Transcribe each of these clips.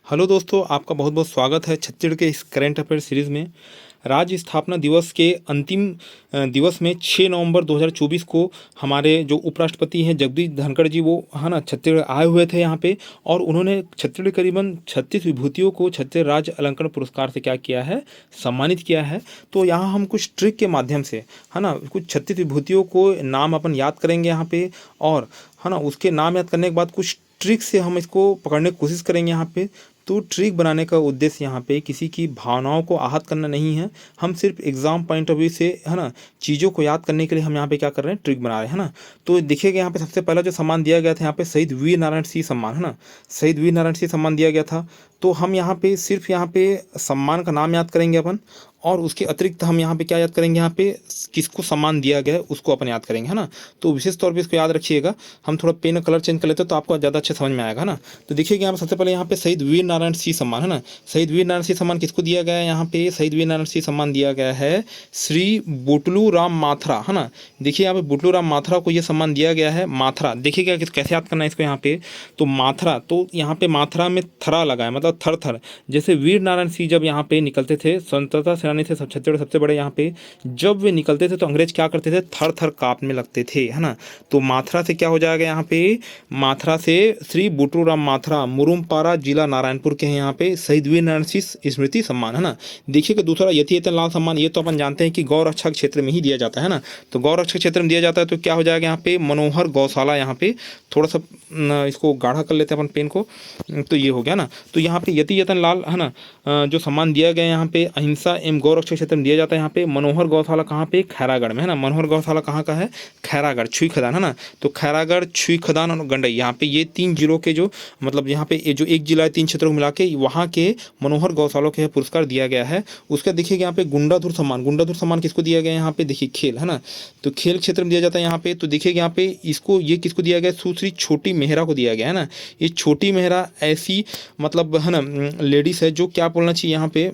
Hello दोस्तों, आपका बहुत बहुत स्वागत है छत्तीसगढ़ के इस करंट अफेयर सीरीज़ में। राज्य स्थापना दिवस के अंतिम दिवस में 6 नवंबर 2024 को हमारे जो उपराष्ट्रपति हैं जगदीप धनखड़ जी, वो है ना छत्तीसगढ़ आए हुए थे यहाँ पे। और उन्होंने छत्तीसगढ़ करीबन 36 विभूतियों को छत्तीसगढ़ राज्य अलंकरण पुरस्कार से क्या किया है, सम्मानित किया है। तो यहाँ हम कुछ ट्रिक के माध्यम से है ना कुछ 36 विभूतियों को नाम अपन याद करेंगे यहाँ पे। और है ना उसके नाम याद करने के बाद कुछ ट्रिक से हम इसको पकड़ने की कोशिश करेंगे यहाँ पे। तो ट्रिक बनाने का उद्देश्य यहाँ पे किसी की भावनाओं को आहत करना नहीं है। हम सिर्फ एग्जाम पॉइंट ऑफ व्यू से है ना चीज़ों को याद करने के लिए हम यहाँ पे क्या कर रहे हैं, ट्रिक बना रहे हैं ना। तो देखिएगा यहाँ पे सबसे पहला जो सम्मान दिया गया था यहाँ पे शहीद वीर नारायण सिंह सम्मान है ना, शहीद वीर नारायण सिंह सम्मान दिया गया था। तो हम यहाँ पे सिर्फ यहाँ पे सम्मान का नाम याद करेंगे अपन, और उसके अतिरिक्त हम यहाँ पे क्या याद करेंगे, यहाँ पे किसको सम्मान दिया गया है उसको अपन याद करेंगे है ना। तो विशेष तौर पे इसको याद रखिएगा। हम थोड़ा पेन कलर चेंज कर लेते हैं तो आपको ज़्यादा अच्छे समझ में आएगा ना। तो देखिएगा यहाँ पे सबसे पहले यहाँ पे शहीद वीर नारायण सिंह सम्मान है ना, शहीद वीर नारायण सिंह सम्मान किसको दिया गया है, यहाँ पे शहीद वीर नारायण सिंह सम्मान दिया गया है श्री बुटलू राम माथरा है ना। देखिए यहाँ पे बुटलू राम माथरा को ये सम्मान दिया गया है। माथरा देखिएगा कैसे याद करना है इसको यहाँ पे। तो माथरा, तो यहाँ पे माथरा में थरा लगा है, मतलब थर थर। जैसे वीर नारायण सिंह जब यहाँ पे निकलते थे, स्वतंत्रता सेनानी थे, छत्तीसगढ़ सबसे बड़े यहाँ पे, जब वे निकलते थे तो अंग्रेज क्या करते थे, थर थर कांपने लगते थे है ना। तो माथरा से क्या हो जाएगा यहाँ पे, माथरा से श्री बुटरू राम माथरा, मुरुमपारा जिला नारायणपुर के हैं यहाँ पे, शहीद वीर नारायण सिंह स्मृति सम्मान है ना। देखिए कि दूसरा यति यतन लाल सम्मान, ये तो अपन जानते हैं कि गौ रक्षा क्षेत्र में ही दिया जाता है ना। तो गौ रक्षा क्षेत्र में दिया जाता है तो क्या हो जाएगा यहाँ पे, मनोहर गौशाला। यहाँ पे थोड़ा सा इसको गाढ़ा कर लेते हैं अपन पेन को, तो ये हो गया ना। तो यहाँ पे यति यतन लाल है ना जो सम्मान दिया गया यहाँ पे अहिंसा एवं गौ रक्षा क्षेत्र में दिया जाता है। यहाँ पे मनोहर गौशाला कहाँ पे, खैरागढ़ में है ना। मनोहर गौशाला कहाँ का है, खैरागढ़ छुई खदान है ना। तो खैरागढ़, छुई खदान और गंडई, यहाँ पे ये 3 जिलों के जो मतलब यहाँ पे ये जो एक जिला है 3 क्षेत्रों को मिला के वहाँ के मनोहर गौशालों के पुरस्कार दिया गया है। उसका देखिए यहाँ पे गुंडाधुर सम्मान, गुंडाधुर सम्मान किसको दिया गया है यहाँ पे, देखिए खेल है ना। तो खेल क्षेत्र में दिया जाता है यहाँ पे। तो देखिए यहाँ पे इसको ये किसको दिया गया, सुश्री छोटी मेहरा को दिया गया है ना। ये छोटी मेहरा ऐसी मतलब है ना लेडीज़ है जो क्या बोलना चाहिए यहाँ पे,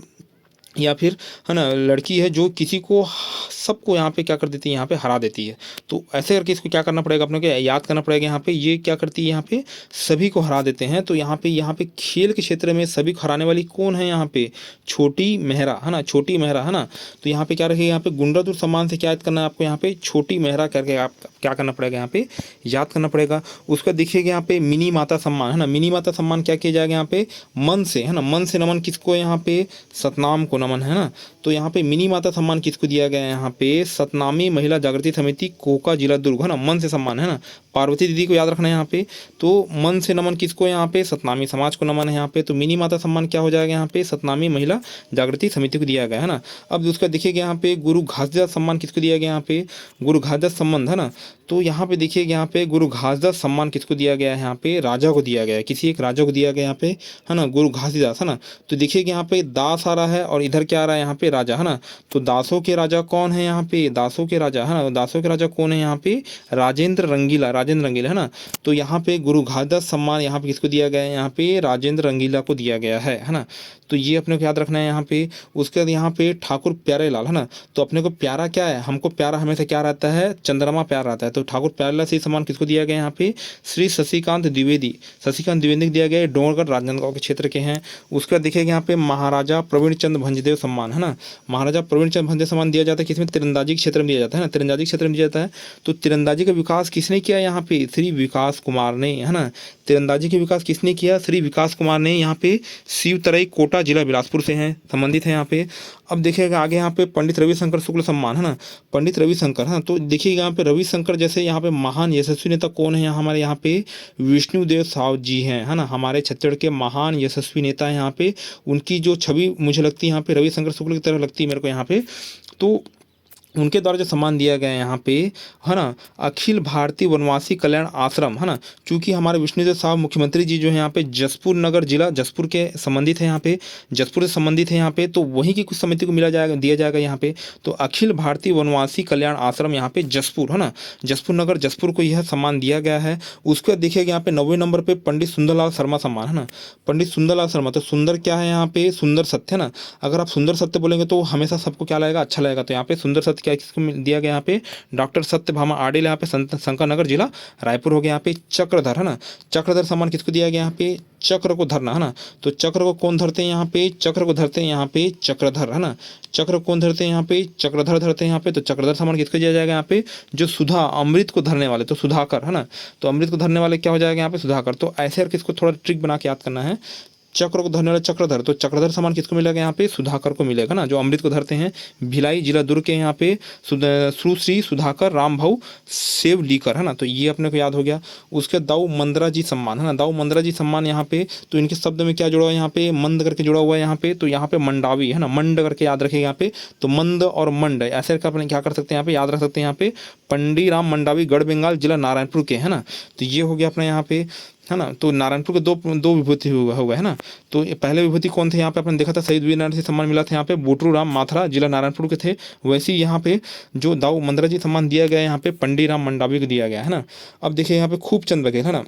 या फिर है ना लड़की है जो किसी को सबको यहाँ पे क्या कर देती है, यहाँ पे हरा देती है। तो ऐसे करके इसको क्या करना पड़ेगा, अपने को याद करना पड़ेगा। यहाँ पे ये क्या करती है, यहाँ पे सभी को हरा देते हैं। तो यहाँ पे खेल के क्षेत्र में सभी को हराने वाली कौन है, यहाँ पे छोटी मेहरा है ना, छोटी मेहरा है ना। तो यहाँ पे क्या रखेगा, यहाँ पे गुंडाधुर सम्मान से क्या याद करना है आपको, यहाँ पे छोटी मेहरा करके आप क्या करना पड़ेगा, यहाँ पे याद करना पड़ेगा। उसका देखिएगा यहाँ पे मिनी माता सम्मान है ना। मिनी माता सम्मान क्या किया जाएगा यहाँ पे, मन से है ना, मन से नमन किसको, यहाँ पे सतनाम को नमन है ना। तो यहाँ पे मिनी माता सम्मान किसको दिया गया है, यहाँ पे सतनामी महिला जागृति समिति कोका जिला दुर्ग है ना, मन से सम्मान है ना। पार्वती दीदी को याद रखना है यहाँ पे। तो मन से नमन किसको, यहाँ पे सतनामी समाज को नमन है यहाँ पे। तो मिनी माता सम्मान क्या हो जाएगा यहाँ पे, सतनामी महिला जागृति समिति को दिया गया है ना। अब उसका देखिएगा यहाँ पे गुरु घासदास सम्मान किसको दिया गया यहाँ पे, गुरु घासदास संबंध है ना। तो यहाँ पे देखिएगा यहाँ पे गुरु घासदास सम्मान किसको दिया गया है, यहाँ पे राजा को दिया गया है, किसी एक राजा को दिया गया यहाँ पे है ना, गुरु घासीदास है ना। तो देखिएगा यहाँ पे दास आ रहा है और इधर क्या आ रहा है, यहाँ पे राजा है ना। तो दासों के राजा कौन है यहाँ पे, दासों के राजा है ना, दासों के राजा कौन है यहाँ पे, राजेंद्र रंगीला, राजेंद्र रंगीला है ना। तो यहाँ पे गुरु घासदास सम्मान यहाँ पे किसको दिया गया है, यहाँ पे राजेंद्र रंगीला को दिया गया है ना। तो ये अपने को याद रखना है यहाँ पे। उसके बाद यहाँ पे ठाकुर प्यारे लाल है ना। तो अपने को प्यारा क्या है, हमको प्यारा हमेशा क्या रहता है, चंद्रमा प्यारा रहता है। तो ठाकुर प्यारे लाल से सम्मान किसको दिया गया यहाँ पे, श्री शशिकांत द्विवेदी, शशिकांत द्विवेदी को दिया गया है, डोंगरगढ़ राजनांदगांव के क्षेत्र के हैं। उसके बाद देखिएगा यहाँ पे महाराजा प्रवीण चंद भंजदेव सम्मान है ना। महाराजा प्रवीण चंद भंजदेव सम्मान दिया जाता है किसमें, तीरंदाजी के क्षेत्र में दिया जाता है ना, तीरंदाजी क्षेत्र में दिया जाता है। तो तीरंदाजी का विकास किसने किया यहाँ पे, श्री विकास कुमार ने है ना। तीरंदाजी के विकास किसने किया, श्री विकास कुमार ने। यहाँ पे शिवतरई कोटा जिला बिलासपुर से हैं, संबंधित है यहाँ पे। अब देखिएगा आगे यहाँ पे पंडित रविशंकर शुक्ल सम्मान है ना, पंडित रविशंकर है ना। तो देखिएगा यहाँ पे रविशंकर जैसे यहाँ पे महान यशस्वी नेता कौन है, हमारे यहाँ पे विष्णुदेव साव जी हैं है ना, हमारे छत्तीसगढ़ के महान यशस्वी नेता है यहाँ पे। उनकी जो छवि मुझे लगती है यहाँ पे रविशंकर शुक्ल की तरह लगती है मेरे को यहाँ पे। तो उनके द्वारा जो सम्मान दिया गया है यहाँ पे है ना, अखिल भारतीय वनवासी कल्याण आश्रम है ना। चूँकि हमारे विष्णुदेव साहब मुख्यमंत्री जी जो है यहाँ पे जसपुर नगर जिला जसपुर के संबंधित है, यहाँ पे जसपुर से संबंधित है यहाँ पे। तो वहीं की कुछ समिति को मिला जाएगा, दिया जाएगा यहाँ पे। तो अखिल भारतीय वनवासी कल्याण आश्रम यहाँ पे जसपुर है ना, जसपुर नगर जसपुर को यह सम्मान दिया गया है। उसके बाद देखिएगा यहाँ पे 90 नंबर पे पंडित सुंदरलाल शर्मा सम्मान है ना, पंडित सुंदरलाल शर्मा। तो सुंदर क्या है यहाँ पे, सुंदर सत्य है ना। अगर आप सुंदर सत्य बोलेंगे तो हमेशा सबको क्या लगेगा, अच्छा लगेगा। तो यहाँ पे सुंदर सत्य पत्र क्या किसको दिया गया यहाँ पे, डॉक्टर सत्यभामा आडेल, यहाँ पे शंकर नगर जिला रायपुर हो गया। यहाँ पे चक्रधर है ना, चक्रधर सम्मान किसको दिया गया यहाँ पे, चक्र को धरना है ना, तो चक्र को कौन धरते हैं यहाँ पे, चक्र को धरते हैं यहाँ पे चक्रधर है ना, चक्र को कौन धरते हैं यहाँ पे, चक्रधर धरते हैं यहाँ पे। तो चक्रधर सम्मान किसको दिया जाएगा यहाँ पे, जो सुधा अमृत को धरने वाले, तो सुधाकर है ना, तो अमृत को धरने वाले क्या हो जाएगा यहाँ पे, सुधाकर। तो ऐसे और किसको थोड़ा ट्रिक बना के याद करना है, चक्र को धरने वाला चक्रधर, तो चक्रधर सम्मान किसको मिलेगा यहाँ पे, सुधाकर को मिलेगा ना, जो अमृत को धरते हैं। भिलाई जिला दुर्ग के यहाँ पे सुश्री सुधाकर राम भाऊ सेवलीकर है ना, तो ये अपने को याद हो गया। उसके दाऊ मंदरा जी सम्मान है ना, दाऊ मंदरा जी सम्मान यहाँ पे, तो इनके शब्द में क्या जुड़ा हुआ है यहाँ पे, मंद करके जुड़ा हुआ है यहाँ पे, तो यहाँ पे मंडावी है ना, मंड करके याद रखेगा यहाँ पे। तो मंद और मंड ऐसे करके अपने क्या कर सकते हैं यहाँ पे, याद रख सकते हैं यहाँ पे, पंडी राम मंडावी गढ़ बंगाल जिला नारायणपुर के है ना। तो ये हो गया अपने यहाँ पे है ना। तो नारायणपुर के दो विभूति हुआ है ना। तो पहले विभूति कौन थे यहाँ पे, अपन देखा था शहीद वीर नारायण से सम्मान मिला था यहाँ पे, बोटरू राम माथुरा जिला नारायणपुर के थे। वैसे ही यहाँ पे जो दाऊ मंदरा जी सम्मान दिया गया यहाँ पे पंडी राम मंडावी को दिया गया है ना। अब देखिए यहाँ पे खूबचंद बघेल है ना,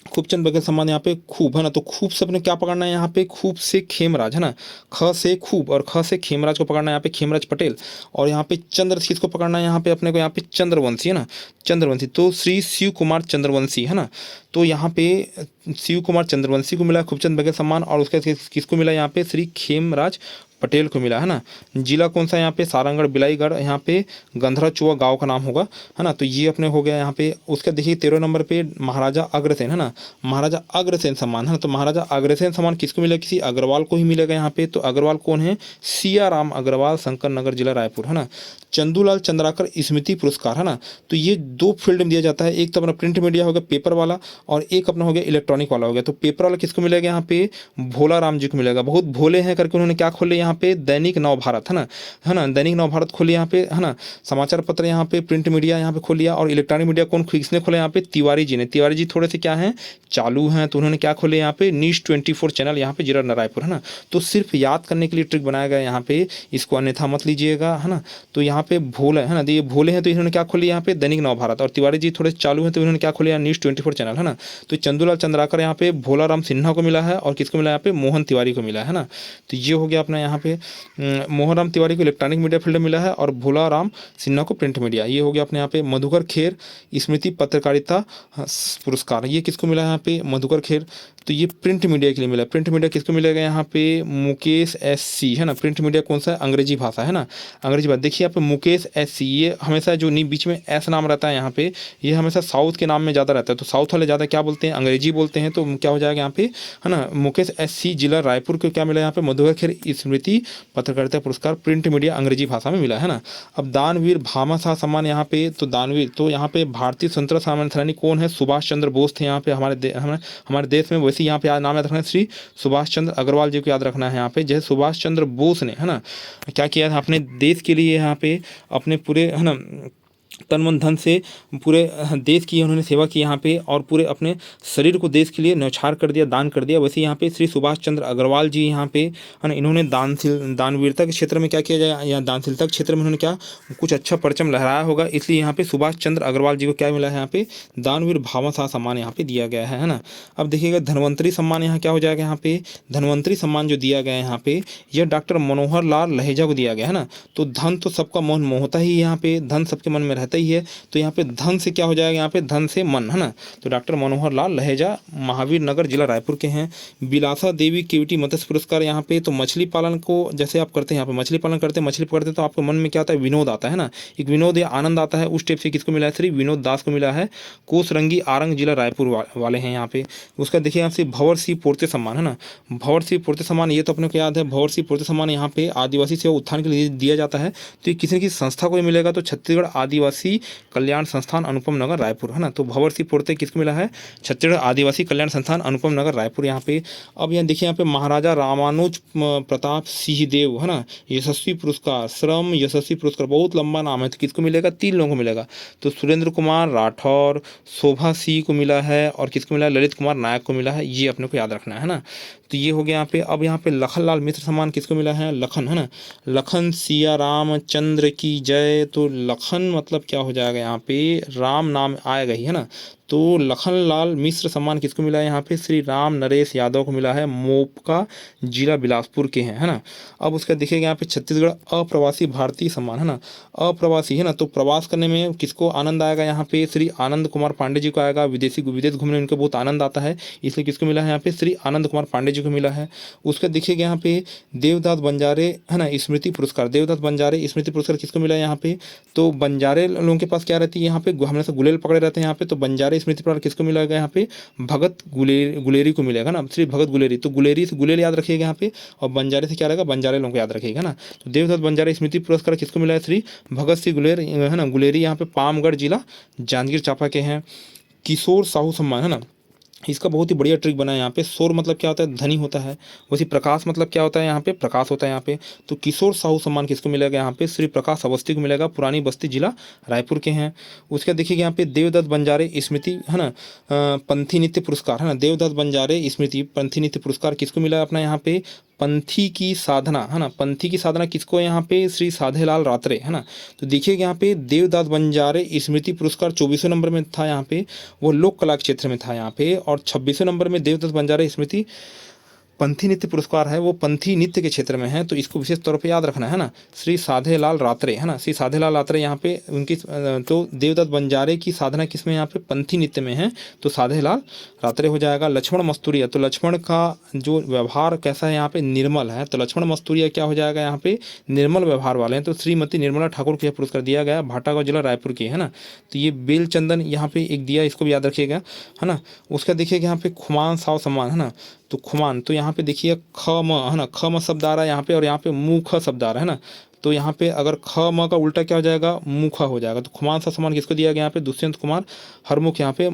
खूबचंद बघेल सम्मान यहाँ पे खूब है ना, तो खूब से अपने क्या पकड़ना है यहाँ पे, खूब से खेमराज है ना, ख से खूब और ख से खेमराज को पकड़ना है यहाँ पे, खेमराज पटेल। और यहाँ पे चंद्र किसको पकड़ना है यहाँ पे अपने को, यहाँ पे चंद्रवंशी है ना, चंद्रवंशी, तो श्री शिव कुमार चंद्रवंशी है ना। तो यहाँ पे शिव कुमार चंद्रवंशी को मिला खूबचंद बघेल सम्मान, और उसके किसको मिला यहाँ पे, श्री खेमराज पटेल को मिला है ना। जिला कौन सा यहाँ पे, सारंगढ़ बिलाईगढ़, यहाँ पे गंधरा चुआ गांव का नाम होगा है ना। तो ये अपने हो गया यहाँ पे। उसके देखिए 13 नंबर पे महाराजा अग्रसेन है ना, महाराजा अग्रसेन सम्मान है ना। तो महाराजा अग्रसेन सम्मान किसको मिलेगा, किसी अग्रवाल को ही मिलेगा यहाँ पे। तो अग्रवाल कौन है, सिया राम अग्रवाल, शंकर नगर जिला रायपुर है ना। चंदूलाल चंद्राकर स्मृति पुरस्कार है ना। तो ये दो फील्ड में दिया जाता है, एक तो अपना प्रिंट मीडिया हो गया पेपर वाला, और एक अपना हो गया इलेक्ट्रॉनिक वाला हो गया। तो पेपर वाला किसको मिलेगा यहाँ पे, भोला राम जी को मिलेगा। बहुत भोले हैं करके उन्होंने क्या खोले यहाँ पे, दैनिक नव भारत है ना, दैनिक नव भारत खोली यहाँ पे है ना। समाचार पत्र यहाँ पे, प्रिंट मीडिया यहाँ पे खोल लिया। और इलेक्ट्रॉनिक मीडिया कौन किसने खोला यहाँ पे, तिवारी जी ने। तिवारी जी थोड़े से क्या हैं, चालू हैं, तो उन्होंने क्या खोले यहाँ पे, न्यूज़ 24 चैनल यहाँ पे जिला रायपुर है ना। तो सिर्फ याद करने के लिए ट्रिक बनाया गया यहाँ पे, इसको अन्यथा मत लीजिएगा है ना। तो यहाँ पे भोले है ना, तो ये भोले हैं तो इन्होंने क्या खोली यहाँ पे, दैनिक नव भारत। और तिवारी जी थोड़े चालू हैं तो इन्होंने क्या खोले, न्यूज़ 24 चैनल है ना। तो चंदूलाल चंद्राकर यहाँ पे भोला राम सिन्हा को मिला है, और किसको मिला यहाँ पे, मोहन तिवारी को मिला है ना। तो ये हो गया अपना यहाँ पे, मोहन राम तिवारी को इलेक्ट्रॉनिक मीडिया फील्ड मिला है, और भोला राम सिन्हा को प्रिंट मीडिया। ये हो गया अपने यहाँ पे। मधुकर खेर स्मृति पत्रकारिता पुरस्कार, ये किसको मिला है यहाँ पे, मधुकर खेर। तो ये प्रिंट मीडिया के लिए मिला। प्रिंट मीडिया किसको मिलेगा यहाँ पे, मुकेश SC है ना। प्रिंट मीडिया कौन सा है, अंग्रेजी भाषा है ना, अंग्रेजी भाषा। देखिए यहाँ पे मुकेश SC, ये हमेशा जो नहीं बीच में S नाम रहता है यहाँ पे, ये हमेशा साउथ के नाम में ज़्यादा रहता है। तो साउथ वाले ज़्यादा क्या बोलते हैं, अंग्रेजी बोलते हैं। तो क्या हो जाएगा यहाँ पे है ना, मुकेश SC जिला रायपुर को क्या मिला यहाँ पे, मधुकर खेर स्मृति पत्रकारिता पुरस्कार, प्रिंट मीडिया अंग्रेजी भाषा में मिला है ना। अब दानवीर भामा शाह सम्मान यहाँ पे, तो दानवीर, तो यहाँ पे भारतीय स्वतंत्रता सामान्य सेनानी कौन है, सुभाष चंद्र बोस थे यहाँ पे हमारे देश में। वैसे यहाँ पे नाम याद रखना है, श्री सुभाष चंद्र अग्रवाल जी को याद रखना है यहाँ पे। जैसे सुभाष चंद्र बोस ने है ना क्या किया था अपने देश के लिए, यहाँ पे अपने पूरे है ना तन मन धन से पूरे देश की उन्होंने सेवा की यहाँ पे, और पूरे अपने शरीर को देश के लिए न्यौछावर कर दिया, दान कर दिया। वैसे यहाँ पे श्री सुभाष चंद्र अग्रवाल जी यहाँ पे है ना, इन्होंने दानवीरता के क्षेत्र में क्या किया जाए, या दानशीलता के क्षेत्र में उन्होंने क्या कुछ अच्छा परचम लहराया होगा, इसलिए यहाँ पे सुभाष चंद्र अग्रवाल जी को क्या मिला है यहाँ पे, दानवीर भामा शाह सम्मान यहाँ पे दिया गया है ना। अब देखिएगा धनवंतरी सम्मान यहाँ क्या हो जाएगा यहाँ पे, धनवंतरी सम्मान जो दिया गया है यहाँ पे, यह डॉक्टर मनोहर लाल लहेजा को दिया गया है ना। तो धन तो सबका मन मोहता ही, यहाँ पे धन सबके मन में रहता ही है। तो यहाँ पे धन से क्या हो जाएगा, यहाँ पे धन से मन है ना। तो डॉक्टर मनोहर लाल लहेजा महावीर नगर जिला रायपुर के हैं। बिलासा देवी केवटी मत्स्य पुरस्कार यहाँ पे, तो मछली पालन को जैसे आप करते हैं, यहाँ पे मछली पालन करते हैं, मछली पकड़ते हैं, तो आपके मन में क्या आता है, विनोद आता है ना, एक विनोद या आनंद आता है। उस टाइप से किसको मिला है, श्री विनोद दास को मिला है। कोसरंगी आरंग जिला रायपुर वाले हैं यहाँ पे। उसका देखिए यहाँ से भंवर सिंह पोर्ते सम्मान है ना, भंवर सिंह पोर्ते सम्मान, ये तो अपने को याद है, भंवर सिंह पोर्ते सम्मान यहाँ पे आदिवासी सेवा उत्थान के लिए दिया जाता है। तो ये किसी न किसी संस्था को मिलेगा, तो छत्तीसगढ़ आदिवासी कल्याण संस्थान अनुपम नगर रायपुर है ना। तो भंवर सिंह पोर्ते किसको मिला है, छत्तीसगढ़ आदिवासी कल्याण संस्थान अनुपम नगर रायपुर यहाँ पे। अब यहाँ देखिए यहाँ पे महाराजा रामानुज प्रताप सिंह देव है ना, यशस्वी पुरस्कार, श्रम यशस्वी पुरस्कार, बहुत लंबा नाम है। तो किसको मिलेगा, 3 लोगों को मिलेगा। तो सुरेंद्र कुमार राठौर, शोभा सिंह को मिला है, और किसको मिला है, ललित कुमार नायक को मिला है। ये अपने को याद रखना है ना। तो ये हो गया यहाँ पे। अब यहाँ पे लखन लाल मिश्र सम्मान किसको मिला है, लखन है ना, लखन सिया रामचंद्र की जय। तो लखन मतलब क्या हो जाएगा यहाँ पे, राम नाम आएगा ही है ना। तो लखनलाल मिश्र सम्मान किसको मिला है यहाँ पे? श्री राम नरेश यादव को मिला है, मोपका जिला बिलासपुर के हैं, है ना। अब उसका देखिएगा यहाँ पे छत्तीसगढ़ अप्रवासी भारतीय सम्मान, है ना। अप्रवासी है ना, तो प्रवास करने में किसको आनंद आएगा यहाँ पे? श्री आनंद कुमार पांडे जी को आएगा। विदेश घूमने में उनको बहुत आनंद आता है, इसलिए किसको मिला है यहाँ पे? श्री आनंद कुमार पांडे जी को मिला है। उसका देखिएगा यहाँ पे देवदास बंजारे, है ना, स्मृति पुरस्कार, देवदास बंजारे स्मृति पुरस्कार किसको मिला है यहाँ पे? तो बंजारे लोगों के पास क्या रहती है यहाँ पे? हमेशा गुलेल पकड़े रहते हैं यहाँ पे, तो बंजारे स्मृति पुरस्कार किसको मिलेगा यहाँ पे? भगत गुलेरी को मिलेगा ना, श्री भगत गुलेरी। तो गुलेरी से गुलेल याद रखिएगा यहाँ पे, और बंजारे से क्या रहेगा? बंजारे लोगों को याद रखिएगा ना। तो देवदास बंजारे स्मृति पुरस्कार किसको मिला है? श्री भगत सिंह गुलेर, है ना, गुलेरी यहाँ पे पामगढ़ जिला जांजगीर चांपा के हैं। किशोर साहू सम्मान, है ना, इसका बहुत ही बढ़िया ट्रिक बना है यहाँ पे। शोर मतलब क्या होता है? धनी होता है। वैसे प्रकाश मतलब क्या होता है यहाँ पे? प्रकाश होता है यहाँ पे। तो किशोर साहू सम्मान किसको मिलेगा यहाँ पे? श्री प्रकाश अवस्थी को मिलेगा, पुरानी बस्ती जिला रायपुर के हैं। उसके देखिए यहाँ पे देवदत्त बंजारे स्मृति, है ना, पंथी नृत्य पुरस्कार, है ना, देवदत्त बंजारे स्मृति पंथी नृत्य पुरस्कार किसको मिला है अपना यहाँ पे? पंथी की साधना, है ना, पंथी की साधना किसको? यहाँ पे श्री साधेलाल रात्रे, है ना। तो देखिएगा यहाँ पे देवदास बंजारे स्मृति पुरस्कार 24वें नंबर में था यहाँ पे, वो लोक कला क्षेत्र में था यहाँ पे। और 26वें नंबर में देवदास बंजारे स्मृति पंथी नृत्य पुरस्कार है, वो पंथी नृत्य के क्षेत्र में है, तो इसको विशेष तौर पे याद रखना है ना। श्री साधेलाल रात्रे, है ना, श्री साधेलाल रात्रे यहाँ पे उनकी, तो देवदत्त बंजारे की साधना किसमें? यहाँ पे पंथी नृत्य में है, तो साधेलाल रात्रे हो जाएगा। लक्ष्मण मस्तूरिया, तो लक्ष्मण का जो व्यवहार कैसा है यहाँ पे? निर्मल है, तो लक्ष्मण मस्तूरिया क्या हो जाएगा यहाँ पे? निर्मल व्यवहार वाले हैं, तो श्रीमती निर्मला ठाकुर को यह पुरस्कार दिया गया, भाटागांव जिला रायपुर की, है ना। तो ये बेलचंदन यहाँ पे एक दिया, इसको भी याद रखिएगा, है ना। उसका देखिएगा यहाँ पे खुमान साव सम्मान, है ना, तो खुमान, तो यहाँ पे देखिए ख म, है ना, ख म शब्द आ रहा है यहाँ पे, और यहाँ पे मुख शब्द आ रहा है ना। तो यहाँ पे अगर ख म का उल्टा क्या हो जाएगा? मुखा हो जाएगा। तो खुमान सा सम्मान किसको दिया गया यहाँ पे? दुष्यंत कुमार हरमुख, यहाँ पे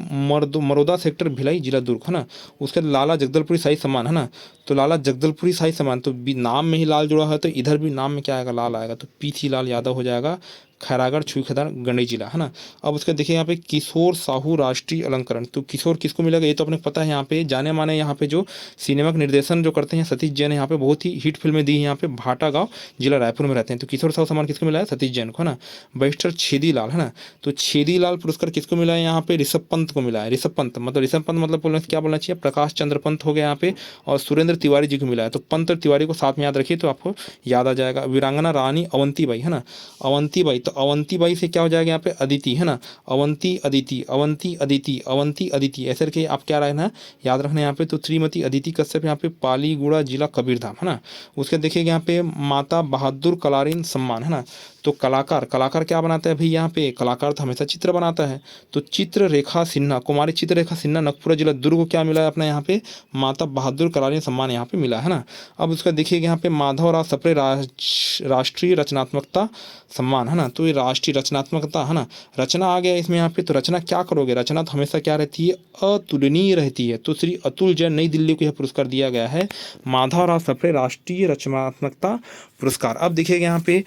मरोदा सेक्टर भिलाई जिला दुर्ग, है ना। उसके लाला जगदलपुरी शाही सम्मान, है ना, तो लाला जगदलपुरी शाही सम्मान, तो नाम में ही लाल जुड़ा है, तो इधर भी नाम में क्या आएगा? लाल आएगा, तो पीथी लाल यादव हो जाएगा, खैरागढ़ छुईखदार गंडई जिला, है ना। अब उसके देखिए यहाँ पे किशोर साहू राष्ट्रीय अलंकरण, तो किशोर किसको मिलेगा? ये तो अपने पता है, यहाँ पे जाने माने यहाँ पे जो सिनेमा का निर्देशन जो करते हैं सतीश जैन, यहाँ पे बहुत ही हिट फिल्में दी हैं यहाँ पे, भाटागांव जिला रायपुर में रहते हैं। तो किशोर साहू सम्मान किसको मिला है? सतीश जैन को, है ना। बैरिस्टर छेदी लाल, है ना, तो छेदी लाल पुरस्कार किसको मिला है यहाँ पे? ऋषभ पंत को मिला है। ऋषभ पंत मतलब बोलना क्या बोलना चाहिए? प्रकाश चंद्र पंत हो गया यहाँ पे, और सुरेंद्र तिवारी जी को मिला है। तो पंत और तिवारी को साथ में याद रखिए, तो आपको याद आ जाएगा। वीरांगना रानी अवंतीबाई, है ना, अवंतीबाई, तो अवंतीबाई से क्या हो जाएगा यहाँ पे? अदिति, है ना, अवंती अदिति, अवंती अदिति, अवंती अदिति, ऐसे करके आप क्या रहना याद रखना यहाँ पे। तो श्रीमती अदिति कश्यप यहाँ पे पालीगुड़ा जिला कबीरधाम, है ना। उसके देखिएगा यहाँ पे माता बहादुर कलारीन सम्मान, है ना, तो कलाकार क्या बनाता है भाई यहाँ पे? कलाकार तो हमेशा चित्र बनाता है, तो चित्र रेखा सिन्हा, कुमारी चित्र रेखा सिन्हा, नखपुरा जिला दुर्ग को क्या मिला है अपना यहाँ पे? माता बहादुर कलारीन सम्मान यहाँ पे मिला, है ना। अब उसका देखिएगा यहाँ पे माधवराव सप्रे राष्ट्रीय रचनात्मकता सम्मान, है ना, तो ये राष्ट्रीय रचनात्मकता, है ना, रचना आ गया इसमें यहाँ पे। तो रचना क्या करोगे? रचना तो हमेशा क्या रहती है? अतुलनीय रहती है। तो श्री अतुल जैन नई दिल्ली को यह पुरस्कार दिया गया है, माधवराव सप्रे राष्ट्रीय रचनात्मकता पुरस्कार। अब देखिएगा यहाँ पे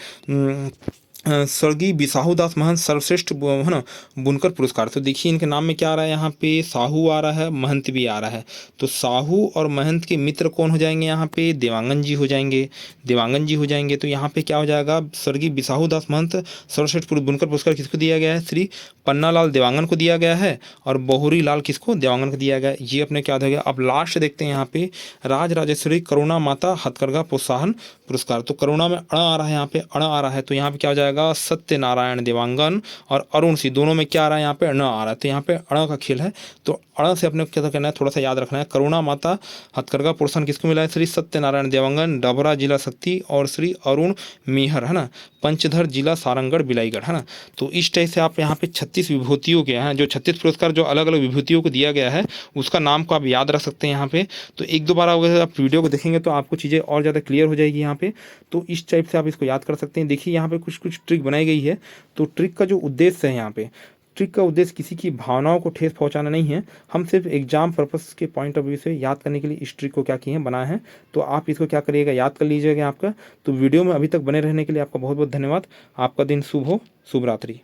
स्वर्गीय बिसाहूदास महंत सर्वश्रेष्ठ, है ना, बुनकर पुरस्कार। तो देखिए इनके नाम में क्या आ रहा है यहाँ पे? साहू आ रहा है, महंत भी आ रहा है। तो साहू और महंत के मित्र कौन हो जाएंगे यहाँ पे? देवांगन जी हो जाएंगे, देवांगन जी हो जाएंगे। तो यहाँ पे क्या हो जाएगा? स्वर्गीय बिसाहूदास महंत सर्वश्रेष्ठ बुनकर पुरस्कार किसको दिया गया है? श्री पन्नालाल देवांगन को दिया गया है, और बहुरी लाल किसको? देवांगन को दिया गया है। ये अपने क्या हो गया? अब लास्ट देखते हैं यहाँ पे राज राजेश्वरी करुणा माता हथकरघा प्रोत्साहन पुरस्कार। तो करुणा में अण आ रहा है, यहाँ पे अण आ रहा है, तो यहाँ पे क्या हो जाएगा? सत्यनारायण देवांगन और अरुण सिंह, दोनों में क्या आ रहा है? यहाँ पे अण आ रहा है, तो यहाँ पे अण का खेल है, तो अण से अपने क्या करना है? थोड़ा सा याद रखना है। करुणा माता हथकरघा प्रोत्साहन किसको मिला है? श्री सत्यनारायण देवांगन, डबरा जिला शक्ति, और श्री अरुण मेहर, है ना, पंचधर जिला सारंगढ़ बिलाईगढ़, है ना। तो इस टाइप से आप यहाँ पे 36 विभूतियों के हैं, जो 36 पुरस्कार जो अलग अलग विभूतियों को दिया गया है, उसका नाम को आप याद रख सकते हैं यहाँ पे। तो एक दो बार अगर आप वीडियो को देखेंगे तो आपको चीज़ें और ज़्यादा क्लियर हो जाएगी यहाँ पे। तो इस टाइप से आप इसको याद कर सकते हैं। देखिए यहाँ पे कुछ कुछ ट्रिक बनाई गई है। तो ट्रिक का जो उद्देश्य है यहाँ पे, ट्रिक का उद्देश्य किसी की भावनाओं को ठेस पहुंचाना नहीं है, हम सिर्फ एग्जाम पर्पस के पॉइंट ऑफ व्यू से याद करने के लिए इस ट्रिक को क्या किए हैं? बनाए हैं। तो आप इसको क्या करिएगा? याद कर लीजिएगा आपका। तो वीडियो में अभी तक बने रहने के लिए आपका बहुत बहुत धन्यवाद। आपका दिन शुभ हो, शुभ रात्रि।